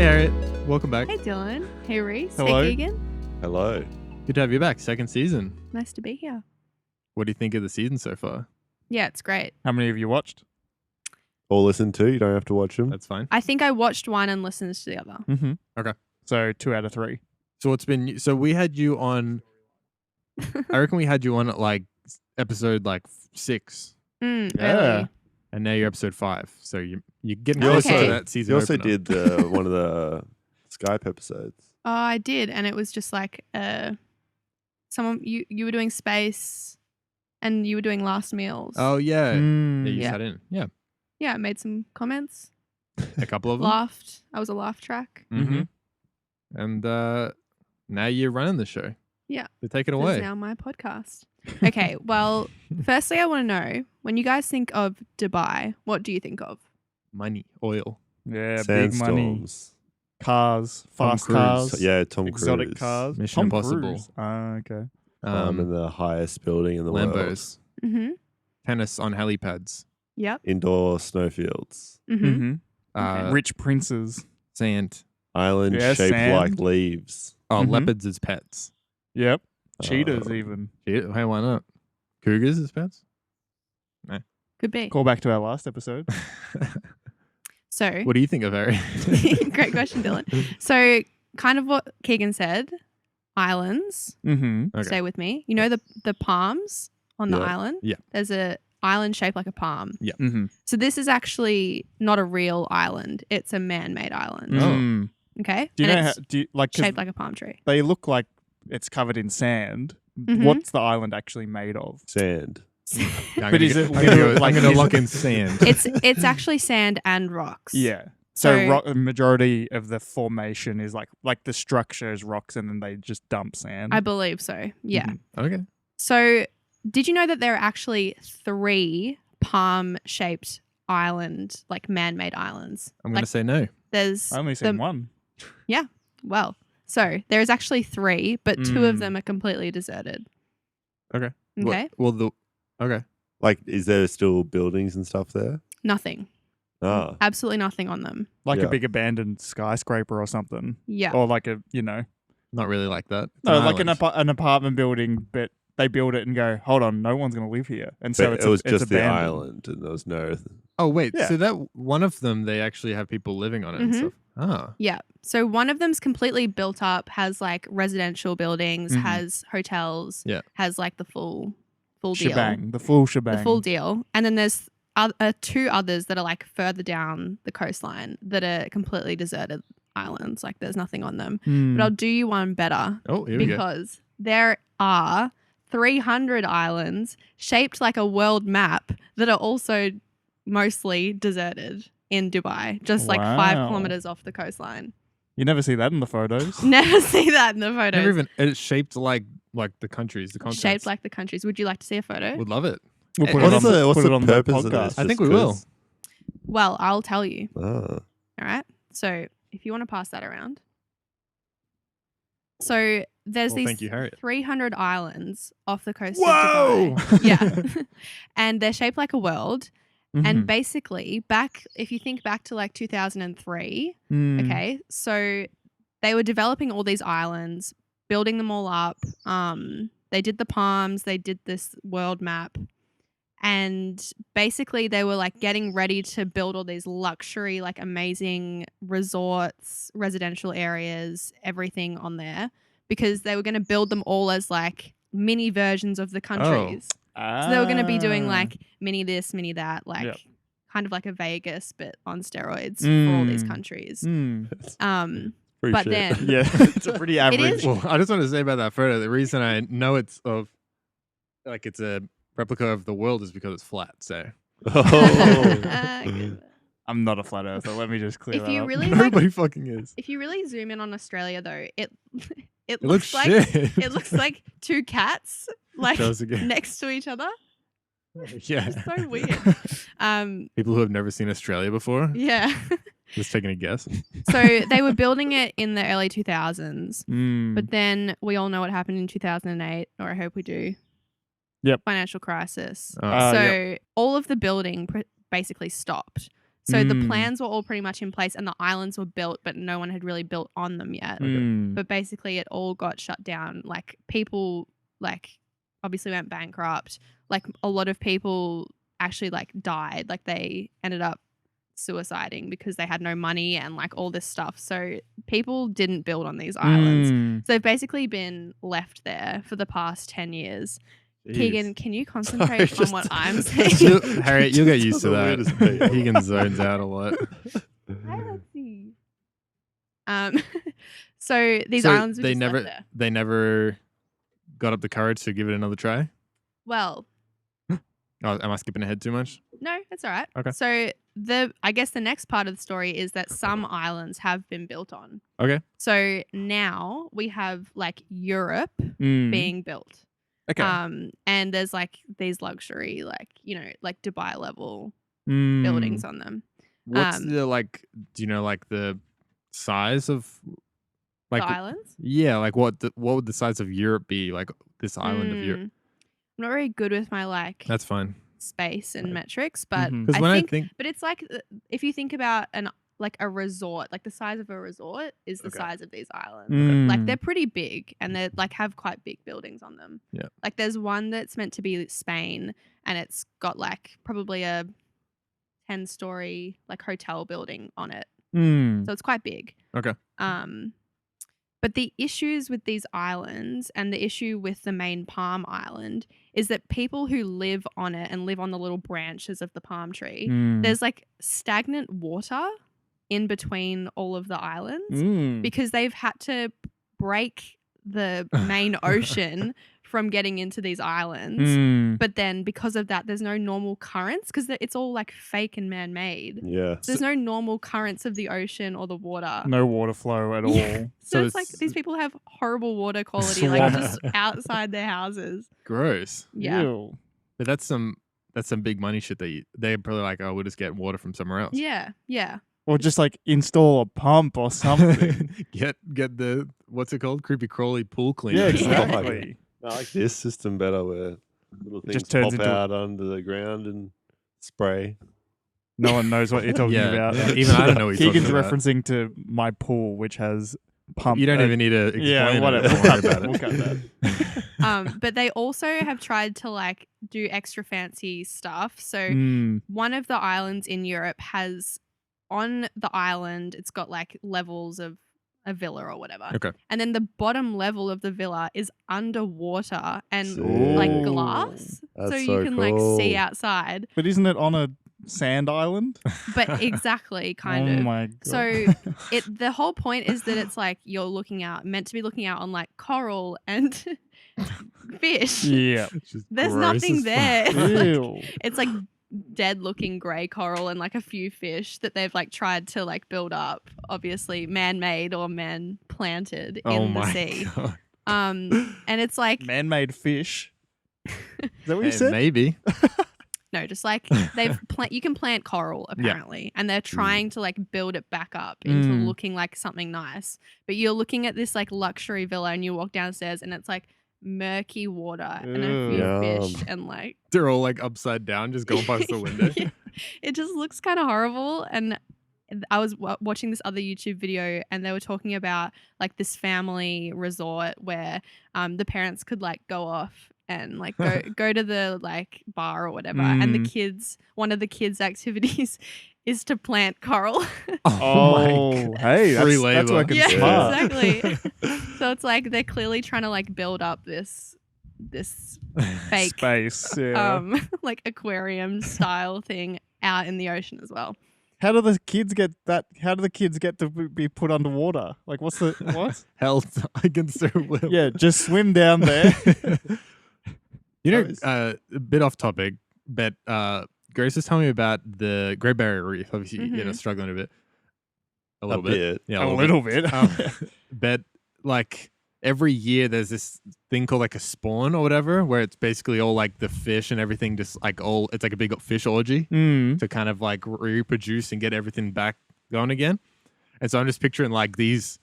Harriet. Welcome back. Hey Dylan. Hey Reese. Hello. Hey Keegan. Hello. Good to have you back. Second season. Nice to be here. What do you think of the season so far? Yeah, it's great. How many have you watched? All listen to. You don't have to watch them. That's fine. I think I watched one and listened to the other. Mm-hmm. Okay. So 2 out of 3. So we had you on, I reckon we had you on at like episode 6. Early. And now you're episode 5. So you're getting You closer also- to that season. You also opener. did one of the Skype episodes. Oh, I did, and it was just like someone you were doing space, and you were doing last meals. Oh, yeah. Yeah, you Yeah. sat in. Yeah. Yeah, I made some comments, A couple of them. laughed. I was a laugh track. Mm-hmm. And now you're running the show. Yeah. So take it This away. is now my podcast. Okay, well, firstly, I want to know, when you guys think of Dubai, what do you think of? Money, oil. Yeah, big money. Sandstorms. Cars, Tom fast Cruise. cars. Yeah, Tom exotic Cruise. cars. Mission Tom Impossible. Cruise. Okay. In the highest building in the world. Lambos. Mm-hmm. Tennis on helipads. Yep. Indoor snowfields. Mm-hmm. Mm-hmm. Rich princes. Sand. Island Yeah, shaped sand. like leaves. Oh, Mhm. leopards as pets. Yep. Cheetahs Oh. even. Yeah, hey, why not? Cougars as pets? Could be. Call back to our last episode. So, What do you think of Harry? great question, Dylan. So, kind of what Keegan said, islands. Mm-hmm. Okay. Stay with me. You know the palms on the Yeah. island? Yeah. There's a island shaped like a palm. Mm-hmm. So this is actually not a real island. It's a man-made island. Mm. Okay? Do you And know how, it's do you, like, 'cause shaped like a palm tree. they look like it's covered in sand. Mhm. What's the island actually made of? Sand. But is it I'm literally like- going to is lock it- in sand. It's actually sand and rocks. Yeah. So So- the majority of the formation is like the structure is rocks and then they just dump sand. I believe so. Yeah. Mhm. Okay. So did you know that there are actually 3 palm-shaped island, like man-made islands? I'm going to Like, say no. there's I only seen one. Well, so there's actually 3, but 2 of Mm. them are completely deserted. Okay. Okay. Okay. Like, is there still buildings and stuff there? Nothing. Ah. Absolutely nothing on them. Like Yeah. a big abandoned skyscraper or something. Yeah. Or like a, Not really like that. It's no, an like island. an apartment building, but they build it and go, hold on, no one's going to live here. And so But it's it was it's just the abandoned. island and there was no... Oh, wait. Yeah. So that one of them, they actually have people living on it and Mhm. stuff. Ah. Yeah. So one of them's completely built up, has like residential buildings, Mhm. has hotels, Yeah. has like the full deal. Shebang. The full shebang. The full deal. And then there's 2 others that are like further down the coastline that are completely deserted islands. Like there's nothing on them. Hmm. But I'll do you one better Oh, here we go. because there are 300 islands shaped like a world map that are also mostly deserted in Dubai, just like 5 Wow. kilometers off the coastline. You never see that in the photos. Never see that in the photos. Never even, it's shaped like the countries, the continents. Shaped like the countries. Would you like to see a photo? Would love it. We'll put What's it on the, put it on the purpose of podcast. this? I think Just we will. 'cause- Well, I'll tell you. Ah. All right. So if you want to pass that around. So there's Well, these thank you, Harriet. 300 islands off the coast Whoa! of Dubai. Yeah. And they're shaped like a world. Mhm. And basically, if you think back to like 2003, Hmm. okay, so they were developing all these islands, building them all up. They did the palms, they did this world map. And basically, they were like getting ready to build all these luxury, like amazing resorts, residential areas, everything on there because they were going to build them all as like mini versions of the countries. So they were going to be doing like mini this, mini that, like Yep. kind of like a Vegas, but on steroids for all these Mm. countries. Hmm. Pretty But shit. then Yeah, it's a pretty average. is. Well, I just want to say about that photo, the reason I know it's it's a replica of the world is because it's flat. So Oh. Good. I'm not a flat earther. Let me just clear If that you up. really like, nobody fucking is. if you really zoom in on Australia though, it It looks like shit. it looks like 2 cats like Show us again. next to each other. Yeah. It's so weird. People who have never seen Australia before, Yeah. just taking a guess. So they were building it in the early 2000s, Hmm. but then we all know what happened in 2008, or I hope we do. Yep. Financial crisis. Oh. So Yep. all of the building basically stopped. So the Mm. plans were all pretty much in place and the islands were built, but no one had really built on them yet. Mm. But basically it all got shut down. Like people like obviously went bankrupt. Like a lot of people actually like died. Like they ended up suiciding because they had no money and like all this stuff. So people didn't build on these islands. Mm. So they've basically been left there for the past 10 years. Jeez. Keegan, can you concentrate on just- what I'm saying? Harriet, you'll get used to the that. weirdest thing. Keegan zones out a lot. Hi, Lexi. So these So islands were they just never left there. they never got up the courage to give it another try. Well, Oh, am I skipping ahead too much? no, it's all right. Okay. So I guess the next part of the story is that some islands have been built on. Okay. So now we have like Europe Mm. being built. Okay. And there's like these luxury, like, you know, like Dubai level Mm. buildings on them. What's Um, the like? Do you know like the size of like? the islands. Yeah, like what would the size of Europe be? Like this island of Europe. I'm not very good with my like That's fine. space and metrics, but Mhm. Because I when think, I think, but it's like if you think about like a resort, like the size of a resort is the Okay. size of these islands. Like Mm. they're pretty big and they like have quite big buildings on them. Yeah. Like there's one that's meant to be Spain and it's got like probably a 10-story like hotel building on it. Mm. So it's quite big. Okay. But the issues with these islands and the issue with the main palm island is that people who live on it and live on the little branches of the palm tree, Mm. there's like stagnant water in between all of the islands Mm. because they've had to break the main ocean from getting into these islands. Mm. But then because of that, there's no normal currents because it's all like fake and man-made. Yeah. So there's no normal currents of the ocean or the water. No water flow at all. Yeah. So, So it's like it's- these people have horrible water quality, like Swamp. just outside their houses. gross. Yeah. Ew. But that's some big money shit that they're probably like, oh, we'll just get water from somewhere else. Yeah. Yeah. Or just like install a pump or something. get the what's it called? Creepy crawly pool cleaner. yeah, Yeah. exactly. I like this system better where little things Just turns pop into- out under the ground and spray. No one knows what you're talking Yeah, about. yeah, even I don't know what you're Keegan's talking about. referencing to my pool, which has pump. You don't even need to explain Yeah, it. whatever. Don't We'll worry cut about that. it. We'll cut that. But they also have tried to like do extra fancy stuff. So Mm. one of the islands in Europe has on the island, it's got like levels of a villa or whatever. Okay. And then the bottom level of the villa is underwater and Sick. like Ooh. glass. That's so you so can like see cool. outside. But isn't it on a sand island? But exactly, kind oh of. my god. So the whole point is that it's like you're meant to be looking out on like coral and fish. yeah. It's just There's gross nothing as there. fuck. Ew. It's like dead looking grey coral and like a few fish that they've like tried to like build up, obviously man-made or man-planted Oh in the my sea. god. And it's like Man-made fish. Is that what you Eh, said? maybe. no, just like you can plant coral apparently, and they're trying to like build it back up into Mm. looking like something nice. But you're looking at this like luxury villa and you walk downstairs and it's like murky water and a few Ew. fish Yum. and like They're all like upside down, just going past the window. Yeah. It just looks kind of horrible. And I was watching this other YouTube video and they were talking about like this family resort where the parents could like go off and like go to the like bar or whatever. And the Mm. kids, one of the kids' activities is to plant coral. Oh, hey, Free that's labor. working Yeah, smart. exactly. So it's like they're clearly trying to like build up this fake Space. Yeah. like aquarium style thing out in the ocean as well. How do the kids get that? How do the kids get to be put underwater? Like, what's the what? Health against their will. Yeah, just swim down there. You know, That a bit off topic, but Grace was telling me about the Great Barrier Reef. Obviously, you know, Mhm. struggling a A little bit. bit. Yeah, a little bit. But like every year, there's this thing called like a spawn or whatever, where it's basically all like the fish and everything, just like all it's like a big fish orgy Mm. to kind of like reproduce and get everything back going again. And so I'm just picturing like these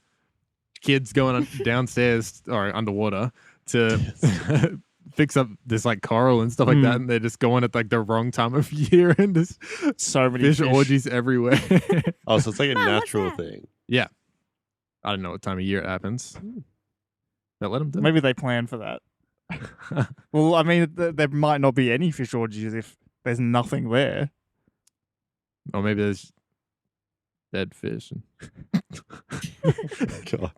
kids going downstairs or underwater to fix up this like coral and stuff like that, and they're just going at like the wrong time of year, and there's So many fish fish. orgies everywhere. Oh, so it's like a Mom, what's natural that? thing. Yeah, I don't know what time of year it happens. But let them do. Maybe they plan for that. Well, I mean, there might not be any fish orgies if there's nothing there. Or maybe there's dead fish. God.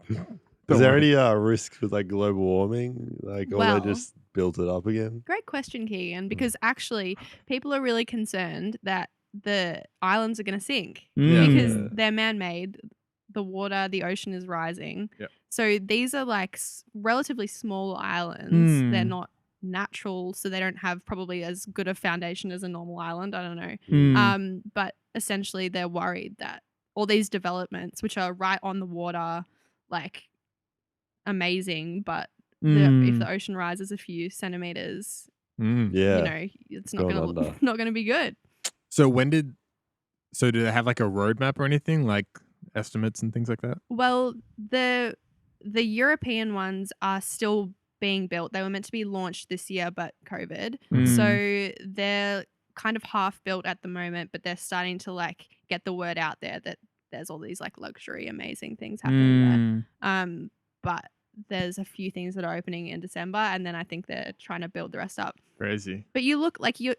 Is there any risk with like global warming? Like, or Well- they just built it up again? Great question, Keegan, because actually people are really concerned that the islands are going to sink Yeah. because Yeah. they're man-made. The water, the ocean is rising. Yeah. So these are like relatively small islands. They're Mm. not natural, so they don't have probably as good a foundation as a normal island. I don't know. Mm. But essentially they're worried that all these developments, which are right on the water, like amazing, but if the ocean rises a few centimeters, Mm. Yeah. you know, it's not Going gonna under. not gonna be good. So do they have like a roadmap or anything, like estimates and things like that? Well, the European ones are still being built. They were meant to be launched this year, but COVID. So they're kind of half built at the moment, but they're starting to like get the word out there that there's all these like luxury, amazing things happening there. But there's a few things that are opening in December, and then I think they're trying to build the rest up. Crazy. But you look like you're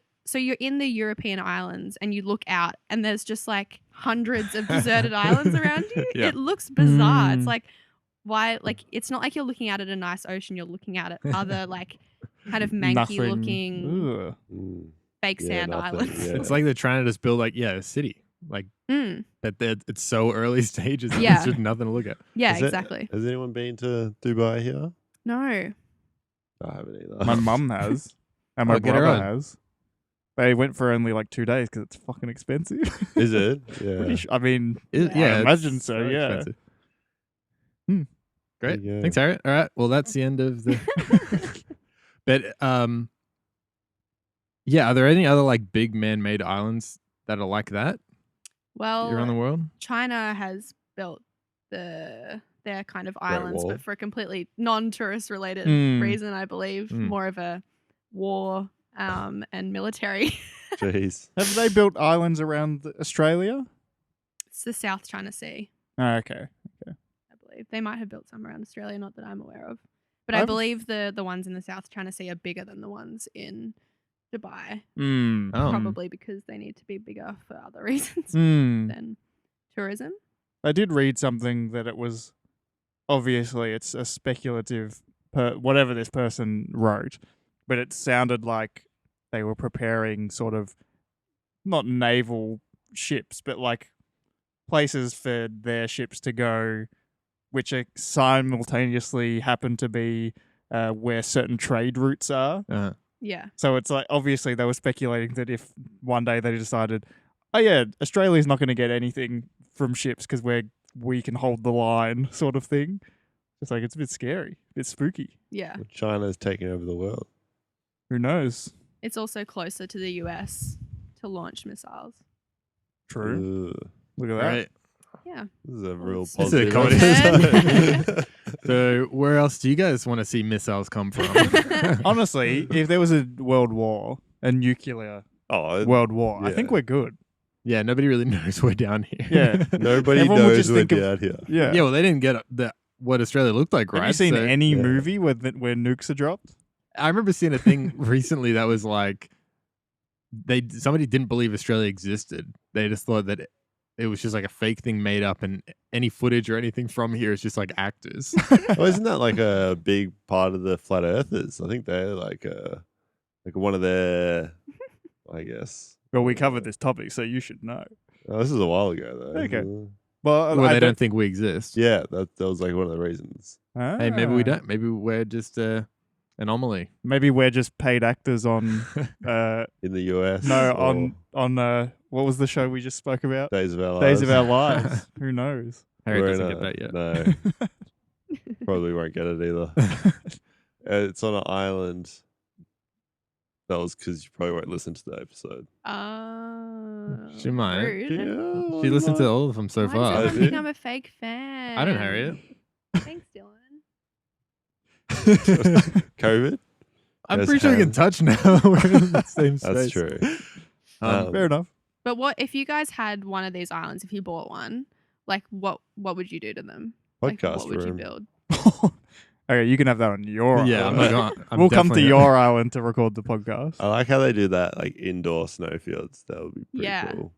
in the European islands and you look out and there's just like hundreds of deserted islands around you. Yeah. It looks bizarre. It's Mm. like, why? Like, it's not like you're looking out at a nice ocean. You're looking out at other like kind of manky Nothing. looking Ugh. Mm. fake Yeah, sand nothing, islands. yeah. It's like they're trying to just build like a city, like Mm, it's so early stages. Yeah. There's just nothing to look at. yeah, Is it- exactly. Has anyone been to Dubai here? No. I haven't either. My mum has, and my Oh, get her brother on. has. They went for only like 2 days because it's fucking expensive. Is it? Yeah. I mean, It- Yeah. yeah, I it's imagine so. Yeah. expensive. Hmm. Great. There you go. Thanks, Harriet. All right. Well, that's the end of the. But yeah. Are there any other like big man-made islands that are like that around the Well, world? China has built their kind of islands, Wall. but for a completely non-tourist related Mm. reason, I believe. Mm. More of a war and military. Jeez. Have they built islands around Australia? It's the South China Sea, Oh, okay. I believe. They might have built some around Australia, not that I'm aware of. But I I've- believe the ones in the South China Sea are bigger than the ones in Dubai, Mm. Oh. probably because they need to be bigger for other reasons Mm. than tourism. I did read something that it was obviously it's a speculative whatever this person wrote, but it sounded like they were preparing sort of not naval ships, but like places for their ships to go, which are simultaneously happen to be where certain trade routes are. Yeah. So it's like obviously they were speculating that if one day they decided, oh yeah, Australia's not going to get anything from ships because we can hold the line, sort of thing. It's like it's a bit scary, a bit spooky. Yeah. China's taking over the world. Who knows? It's also closer to the US to launch missiles. True. Ugh. Look at that. Right. Yeah. This is a real It's- This is a positive. comedy. episode. So where else do you guys want to see missiles come from? Honestly, if there was a world war, a nuclear Oh, world war, I think yeah. we're good. Yeah, nobody really knows we're down here. Yeah. nobody Everyone would knows just we're think of- down here. Yeah. Yeah, well, they didn't get what Australia looked like, right? Have you seen So- any yeah. movie where nukes are dropped? I remember seeing a thing recently that was like somebody didn't believe Australia existed. They just thought that it was just like a fake thing made up, and any footage or anything from here is just like actors. Oh, isn't that like a big part of the flat earthers? I think they're like one of their, I guess. Well, we covered this topic, so you should know. Oh, this is a while ago though. Okay. Well, Well, I they don't think we exist. Yeah, that was like one of the reasons. Hey, maybe we Ah. don't. Maybe we're just anomaly. Maybe we're just paid actors on. In the US. No, or on what was the show we just spoke about? Days of Our Lives. Days of Our Lives. Who knows? Harry We're doesn't in get that yet. No, probably won't get it either. It's on an island. That was because you probably won't listen to the episode. She might. Rude. She listened to all of them so Why far. does I everyone did. think I'm a fake fan? I don't, Harriet. Thanks, Dylan. COVID? I'm There's pretty sure you can ham. touch now. We're in the same space. That's true. Fair enough. But what if you guys had one of these islands? If you bought one, like what would you do to them? Like, Podcast what would you room. build? Okay, you can have that on your Yeah, I'm island. not going. We'll come to your island to record the podcast. I like how they do that, like indoor snowfields. That would be pretty Yeah. cool.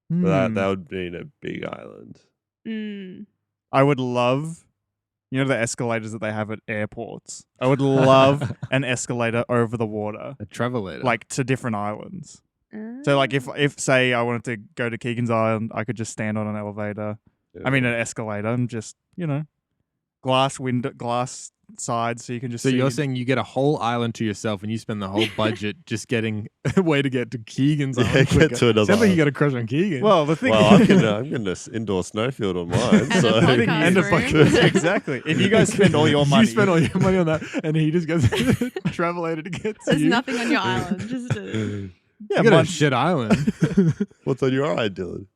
But Hmm. that would mean a big island. Mm. I would love, you know, the escalators that they have at airports. I would love an escalator over the water, A travelator. like to different islands. So, like, if say I wanted to go to Keegan's Island, I could just stand on an elevator. I mean, an escalator, and just glass sides, so you can just. So see you're saying you get a whole island to yourself, and you spend the whole budget just getting a way to get to Keegan's Yeah, island. get quicker. to another Sounds like you island. got a crush on Keegan. Well, the thing. Well, I'm gonna indoor snowfield on mine. And So a podcast and a room. podcast. Exactly. If you guys spend all your money, You spend all your money on that, and he just gets a travelator to get to There's you. nothing on your island. Just yeah, You got a mine- shit island. what's on your eye, Dylan?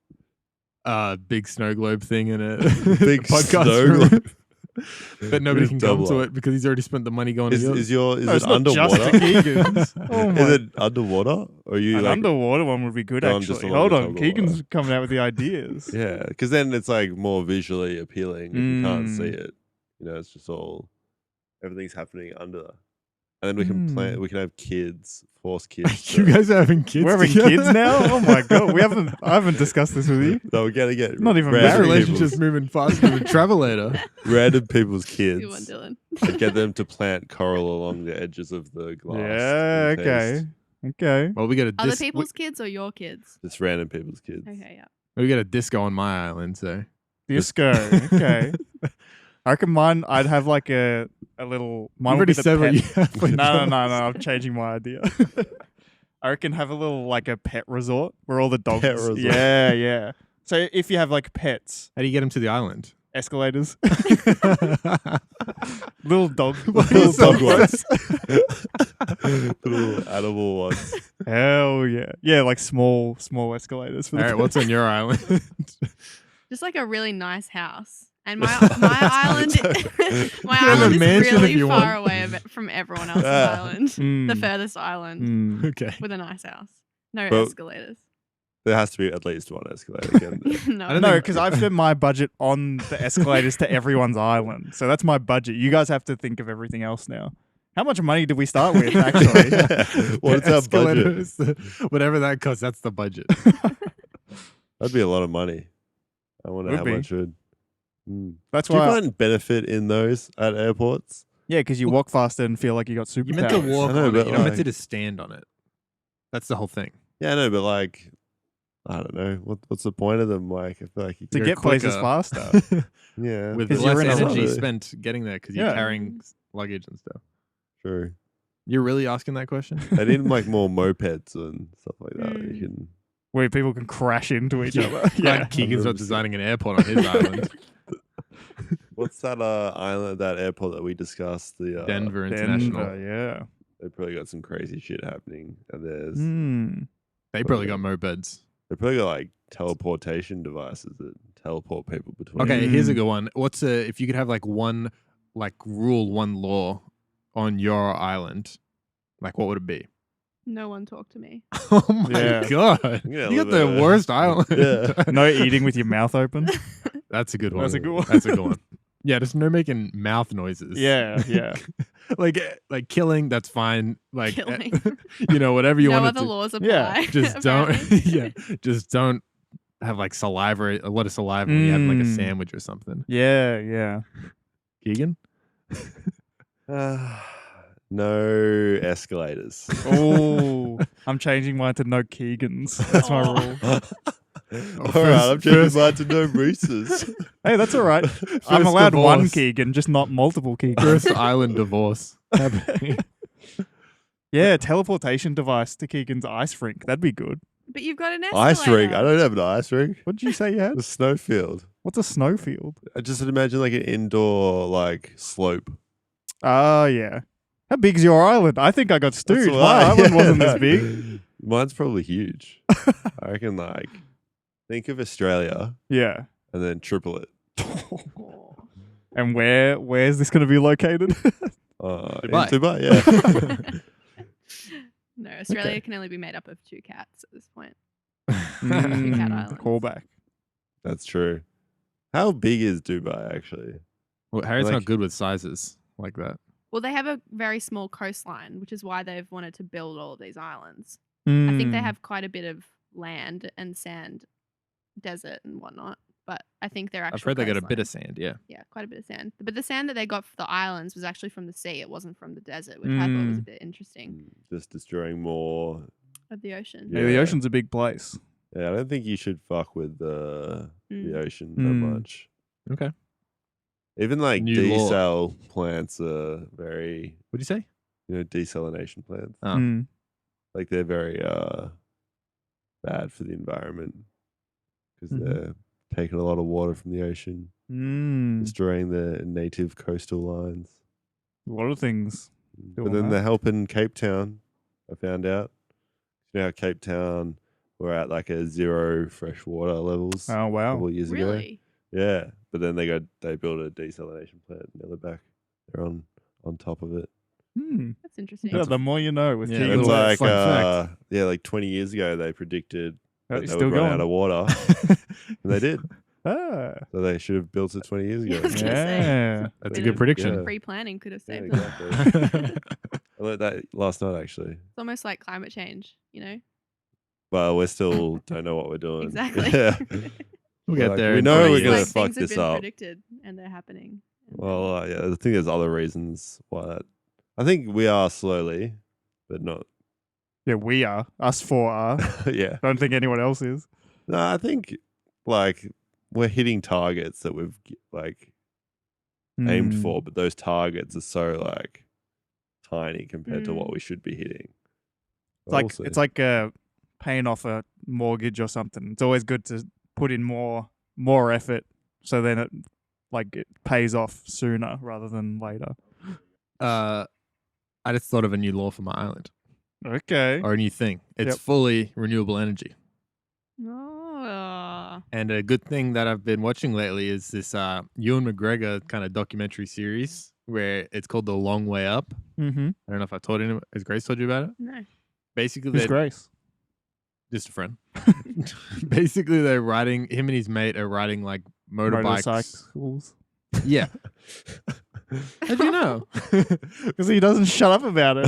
Big snow globe thing in a Big podcast snow room. globe. But nobody Just can come double to up. it because he's already spent the money going to yours. Is No, it's it not just underwater? to Keegan's. Oh my. Is it underwater? Or are you An like underwater one would be good, going just actually. along Hold the on, top of the Keegan's water? coming out with the ideas. Yeah, because then it's like more visually appealing if you can't see Mm. it. You know, it's just all everything's happening under, and then we can plan. We can have kids, force kids. You guys are having kids. We're having together? kids now. Oh my god, I haven't discussed this with you. No, we're gonna get Not even This random married. relationship's moving faster than a travelator. random people's good one, kids Dylan. and get them to plant coral along the edges of the glass. Yeah. in Okay. case Okay. Well, we got a Other people's kids or your kids? It's random people's kids. Okay, yeah. we got a disco on my island, so Disco. Okay. I reckon mine. I'd have like a little. Mine you've would already be the said what pet. you have. for No. yours. I'm changing my idea. I reckon have a little like a pet resort where all the dogs. Pet resort. Yeah. So if you have like pets, How do you get him to the island? escalators, little dog, What Little is so dog ones. Little animal ones. Hell yeah, yeah, like small escalators for All the right, what's on your island? Just like a really nice house. And my island, my You have a island is mansion if really you far want. away from everyone else's Ah. island. The Mm. furthest island Mm. Okay. with a nice house. No Well, escalators. There has to be at least one escalator. Again. No. I don't No, think- because I've spent my budget on the escalators to everyone's island, so that's my budget. You guys have to think of everything else now. How much money did we start with, actually? What's our Escalator budget? is whatever that costs, that's the budget. That'd be a lot of money. I wonder Would how be. much would. Mm. That's Do you why. find benefit in those at airports? Yeah, because you walk faster and feel like you got superpowers. You meant to walk I know, on it. but You're not meant to like- just stand on it. That's the whole thing. Yeah, I know, but like, I don't know. What's the point of them? Like, I feel like you to could, You're get places quicker. faster. yeah, With 'Cause less you're in a energy rush. spent getting there because you're Yeah. carrying luggage and stuff. true. You're really asking that question? They need like more mopeds and stuff like that. Mm. You can. Where people can crash into each other. Yeah. Keegan's not 100%. designing an airport on his island. What's that island, that airport that we discussed? The Denver International. Denver, They probably got some crazy shit happening, and there's yeah. Mm. They probably got mopeds. they probably got like teleportation devices that teleport people between. Okay, here's a Mm. good one. What's if you could have like one rule, one law on your island, like what would it be? No one talk to me. Oh my Yeah. god. Yeah, You got live the in a- worst island. Yeah. No eating with your mouth open. That's a good one. That's a good one. That's a good one. Yeah, just no making mouth noises. Yeah, yeah. like killing, that's fine. Like Killing. whatever you no want other to laws apply. Yeah, just don't apparently. just don't have like saliva, a lot of saliva when you have like a Mm. sandwich or something. Yeah. Keegan? No escalators. Oh, I'm changing mine to no Keegans. That's my Oh. rule. All right, I'm changing mine to no roosters. Hey, that's all right. I'm First allowed one divorce. Keegan, just not multiple Keegans. First island divorce. happening. Yeah, teleportation device to Keegan's ice rink. That'd be good. But you've got an escalator. Ice rink. I don't have an ice rink. What did you say you had? A snowfield. What's a snowfield? I just imagine like an indoor like slope. Oh, yeah. How big's your island? I think I got That's stewed. My why- island wasn't yeah. this big. Mine's probably huge. I reckon like think of Australia Yeah. and then triple it. Oh. And where's this going to be located? In Dubai. Dubai, yeah. No, Australia can only be made up of 2 cats at this point. Mm, Cat Islands. callback. That's true. How big is Dubai actually? Well, Harriet's Like- not good with sizes like that. Well, they have a very small coastline, which is why they've wanted to build all of these islands. I think they Mm. have quite a bit of land and sand, desert and whatnot. But I think they're actually. I've heard they got a bit of sand. Yeah. Yeah, quite a bit of sand. But the sand that they got for the islands was actually from the sea. It wasn't from the desert, which I thought was a bit interesting. Just destroying more. Of the ocean. Yeah, the Yeah. ocean's a big place. Yeah, I don't think you should fuck with the ocean that Mm. much. Okay. Even like New law. decel plants are very, What'd you say? desalination plants. Oh. Mm. Like they're very bad for the environment because Mhm. they're taking a lot of water from the ocean, Mm. destroying the native coastal lines. A lot of things. But Doing then that. they're helping Cape Town. I found out. You know how Cape Town were at like a 0 fresh water levels Oh a wow. couple of years ago. Really? Yeah, but then they built a desalination plant. Now they're back. They're on top of it. Hmm. That's interesting. Yeah, the more you know with Yeah, Keegan It's little West. like fun fact. 20 years ago they predicted Oh, that it's they still would run out going. of water, and they did. Ah. So they should have built it 20 years Yeah, I ago. was gonna say. Yeah. That's a Bit good of prediction. Yeah. Pre-planning could have Yeah, saved them. exactly. I learned that last night actually. It's almost like climate change, you know? Well, we still don't know what we're doing. Exactly. Yeah. We'll get Like, there. we in know 20 we're It's gonna years. like fuck things have this been up. predicted and they're happening. Well, yeah, I think there's other reasons why that. I think we are slowly, but not. Yeah, we are. Us four are. Yeah. Don't think anyone else is. No, I think like we're hitting targets that we've aimed Mm. for, but those targets are so like tiny compared to what Mm. we should be hitting. It's like paying off a mortgage or something. It's always good to put in more effort, so then it pays off sooner rather than later. I just thought of a new law for my island, Okay. or a new thing. It's Yep. fully renewable energy. Oh. And a good thing that I've been watching lately is this Ewan McGregor kind of documentary series where it's called The Long Way Up. Mm-hmm. I don't know if I told him. Has Grace told you about it? No. Basically, Who's they're Grace? just a friend. Basically, they're riding. Him and his mate are riding like motorbikes. Motorcycles. Yeah. How do you know? Because he doesn't shut up about it.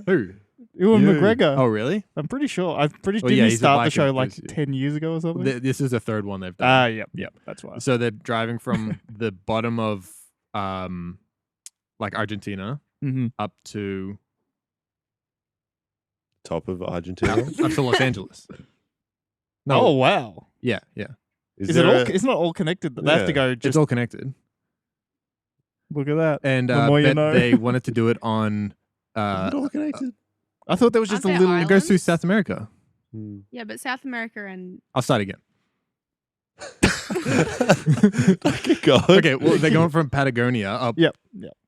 Who? Ewan You. McGregor. Oh, really? I'm pretty sure. Oh, Didn't yeah, he he's a start the bike show like enthusiast. 10 years ago or something? This is the third one they've done. Ah, yep. That's why. So they're driving from the bottom of like Argentina Mm-hmm. up to top of Argentina. up to Los Angeles. No, Oh, wow. yeah, yeah. Is it all? It's not all connected. They have to Yeah. go It's just all connected. look at that. And The more you but know. they wanted to do it on. Is it all connected? I thought there was just Aren't a there little. It goes through Islands? South America. Hmm. Yeah, but South America and I'll start again. Okay, God. Okay, well they're going from Patagonia up. Yep.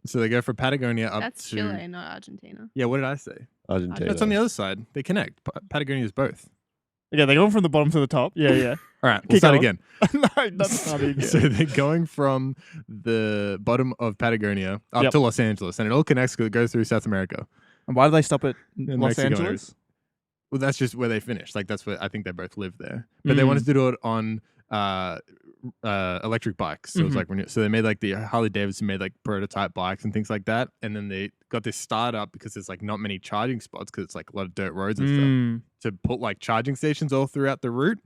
So they go from Patagonia up that's to. Chile, not Argentina. Yeah, what did I say? Argentina. That's on the other side. They connect. Patagonia is both. Okay, they're going from the bottom to the top. Yeah, yeah. All right, we'll Keep start going. again. No, not starting again. So they're going from the bottom of Patagonia up Yep. to Los Angeles, and it all connects because it goes through South America. And why do they stop at In Los Mexico and Angeles? Well, that's just where they finished. Like that's where I think they both live there. But they wanted to do it on electric bikes. So it was Mhm. like so they made like the Harley Davidson made like prototype bikes and things like that. And then they got this startup because there's like not many charging spots because it's like a lot of dirt roads and stuff Mm. to put like charging stations all throughout the route.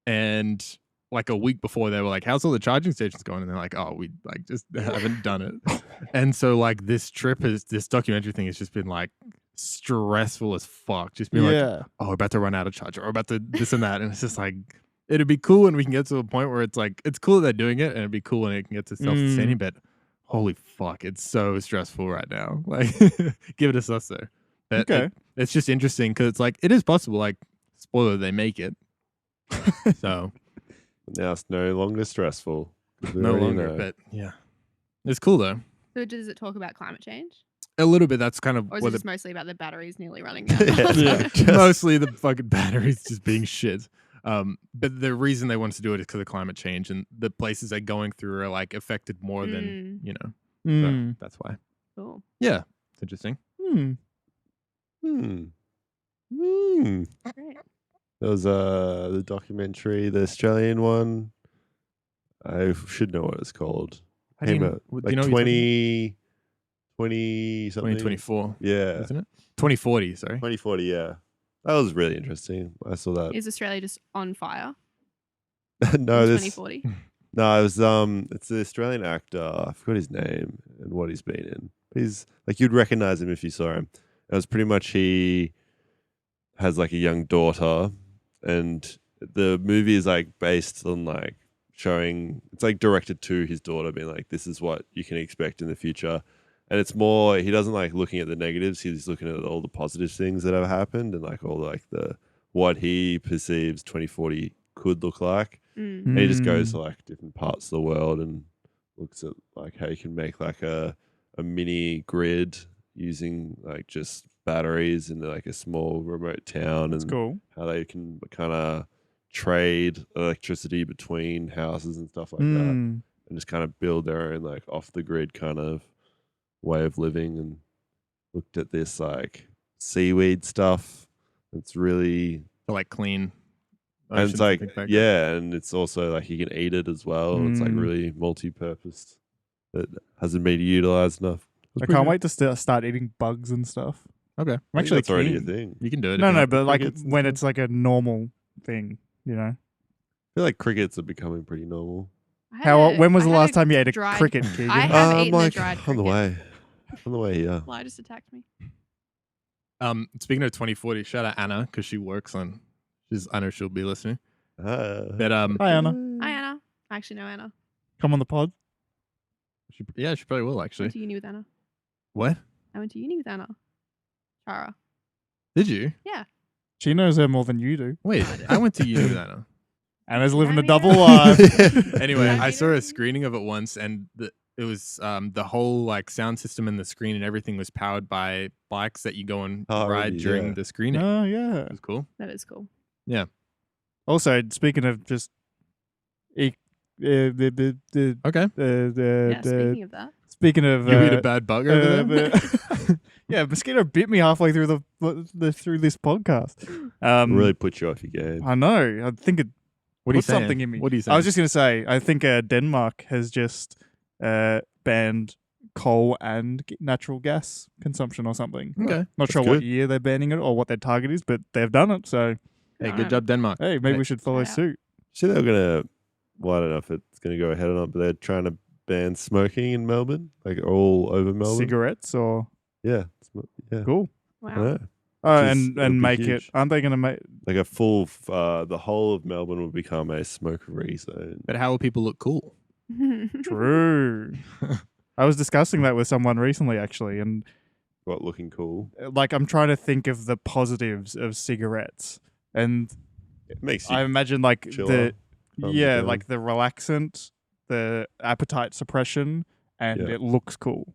And like a week before they were like, how's all the charging stations going? And they're like, oh, we like just haven't done it. And so like this documentary thing has just been like stressful as fuck. Just being like, Yeah. oh, we're about to run out of charger, or about to this and that. And it's just like, it'd be cool when we can get to a point where it's like, it's cool that they're doing it, and it'd be cool when it can get to self-sustaining, but holy fuck, it's so stressful right now. Like, give it a sus there. But Okay. it's just interesting because it's like, it is possible, like, spoiler, they make it. So, Now it's no longer stressful. 'cause we no already longer, know. but yeah. It's cool though. So does it talk about climate change? A little bit, that's kind of Or is what it just mostly about the batteries nearly running out? Yeah. yeah. Mostly the fucking batteries just being shit. But the reason they wanted to do it is because of climate change, and the places they're going through are like affected more than Mm. you know. Mm. So that's why. Cool. Yeah, it's interesting. Hmm. Great. There was the documentary, the Australian one. I should know what it's called. How do you, Came out do like you know what you're talking 20 something. 2024, Yeah. isn't it? 2040, sorry. 2040, yeah. That was really interesting. I saw that. Is Australia just on fire? No, in this 2040. no, it was it's the Australian actor. I forgot his name and what he's been in. He's like you'd recognize him if you saw him. It was pretty much he has like a young daughter, and the movie is like based on like showing it's like directed to his daughter, being like, this is what you can expect in the future. And it's more he doesn't like looking at the negatives, he's looking at all the positive things that have happened and like all like the what he perceives 2040 could look like. Mm. And he just goes to like different parts of the world and looks at like how you can make like a mini grid using like just batteries in like a small remote town. That's and cool. how they can kind of trade electricity between houses and stuff like that, Mm. and just kind of build their own like off the grid kind of way of living. And looked at this like seaweed stuff. It's really To like clean. and it's oceans like things like that. yeah, and it's also like you can eat it as well. It's like Mm. really multi-purpose that hasn't been utilized enough. I can't wait to start eating bugs and stuff. Okay, I'm I think actually that's already a keen. thing. you can do it. No, if you no, want. but like crickets and when stuff. it's like a normal thing, you know. I feel like crickets are becoming pretty normal. I had How? a- When was I the had last time you ate a dried- cricket, Keegan? I have eaten a like dried on the cricket. way. On the way here. Fly just attacked me. Speaking of 2040, shout out Anna because she works on. I know she'll be listening. But Hi, Anna. Hi, Anna. I actually know Anna. Come on the pod. she probably will I actually. went to uni with Anna. What I went to uni with Anna. Chara. did you? She knows her more than you do. Wait, I went to uni with Anna. Anna's living a Annie, double Anna. life. Anyway, Yeah. I saw a screening of it once, and it was the whole like sound system and the screen and everything was powered by bikes that you go and Oh, ride really? during Yeah. the screening. Oh yeah. It was cool. That is cool. Also, speaking of just, Okay, Yeah, speaking of that. speaking of, you eat a bad bug over there. yeah, mosquito bit me halfway through through this podcast. Really put you off your game. I know. I think it What are you put saying? something in me. What are you saying? I was just going to say, I think Denmark has just banned coal and natural gas consumption or something. Okay. Not sure That's what good. year they're banning it or what their target is, but they've done it. So, Hey, good job, Denmark. hey, maybe Hey. we should follow Shout out. suit. See, they're gonna. Well, I don't know if it's gonna go ahead or not, but they're trying to ban smoking in Melbourne, like all over Melbourne. Cigarettes or Yeah, yeah. cool. I Wow. know. Oh, Which is- it'll and be make huge. it. Aren't they going to make? Like a full, the whole of Melbourne will become a smoke-free zone. But how will people look cool? True. I was discussing that with someone recently, actually, and What looking cool? like I'm trying to think of the positives of cigarettes, and It makes you I imagine like chiller, calm yeah, down. like the relaxant, the appetite suppression, and Yeah. it looks cool,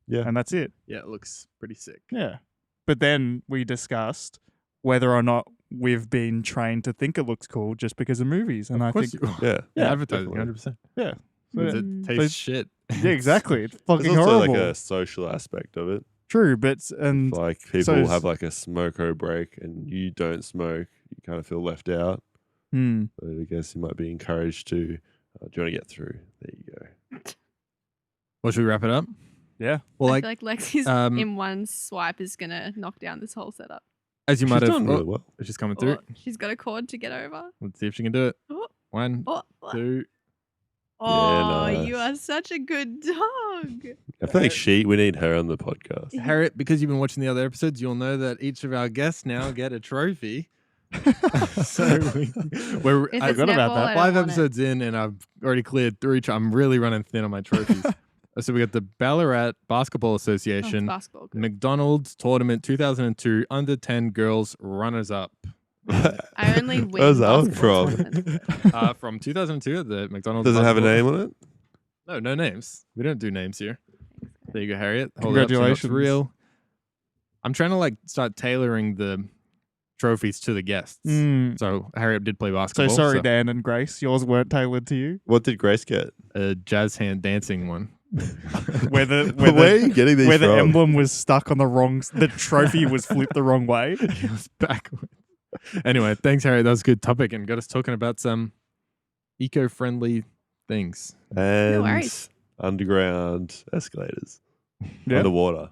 yeah. and that's it. Yeah, it looks pretty sick. Yeah, but then we discussed whether or not we've been trained to think it looks cool just because of movies, and Of I course think you will. Yeah. Yeah, advertising, definitely. 100%. yeah, so Because yeah, it Mm. tastes But- shit. yeah, exactly. It's There's fucking also horrible. like a social aspect of it. True, but and Like people so- have like a smoko break, and you don't smoke, you kind of feel left out. hmm, So I guess you might be encouraged to. Do you want to get through? There you go. Well, should we wrap it up? yeah. Well, I like feel like Lexi's um, in one swipe is gonna knock down this whole setup. as you She's might have, done really well. she's coming through. Oh, she's got a cord to get over. Let's see if she can do it. Oh, 1, oh, 2. oh, nice. you are such a good dog. I feel like we need her on the podcast. Harriet, because you've been watching the other episodes, you'll know that each of our guests now get a trophy. So we're If I it's forgot about netball, that. I don't 5 want it. episodes in, and I've already cleared 3. I'm really running thin on my trophies. So we got the Ballarat Basketball Oh, Association basketball. Good. McDonald's Tournament 2002 Under 10 Girls Runners Up I only win Where's that one basketball from? tournaments. from 2002 at the McDonald's. Does it have a Basketball- name on it? No, no names. We don't do names here. There you go, Harriet. Hold it up so it looks Congratulations. real. I'm trying to like start tailoring the trophies to the guests. Mm. So Harriet did play So basketball. sorry, Dan and Grace, yours weren't tailored to you. What did Grace get? A jazz hand dancing one. where the Where are you getting these where the from? emblem was stuck on the wrong. The trophy was flipped the wrong way. It was backwards. Anyway, thanks, Harry. That was a good topic and got us talking about some eco-friendly things. And worries. underground escalators. Yeah. Underwater.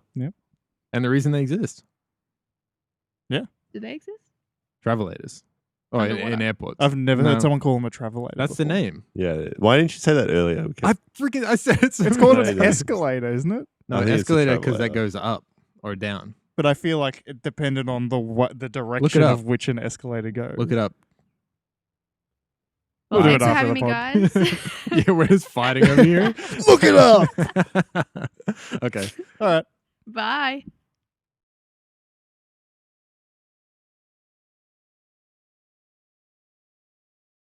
And the reason they exist. Do they exist? Travelators. Oh, in Underwater. airports. I've never No. heard someone call them a travelator. That's the before. name. Yeah. Why didn't you say that earlier? Because I said it. So It's called many an Yeah, times. escalator, isn't it? No, I an think it's a escalator because that travelator. goes up or down. But I feel like it depended on the direction up. of which an escalator goes. Look it up. We'll Well, do it thanks for after having the me, pod. guys. Yeah, we're just fighting over here. look it up. Okay. All right. Bye.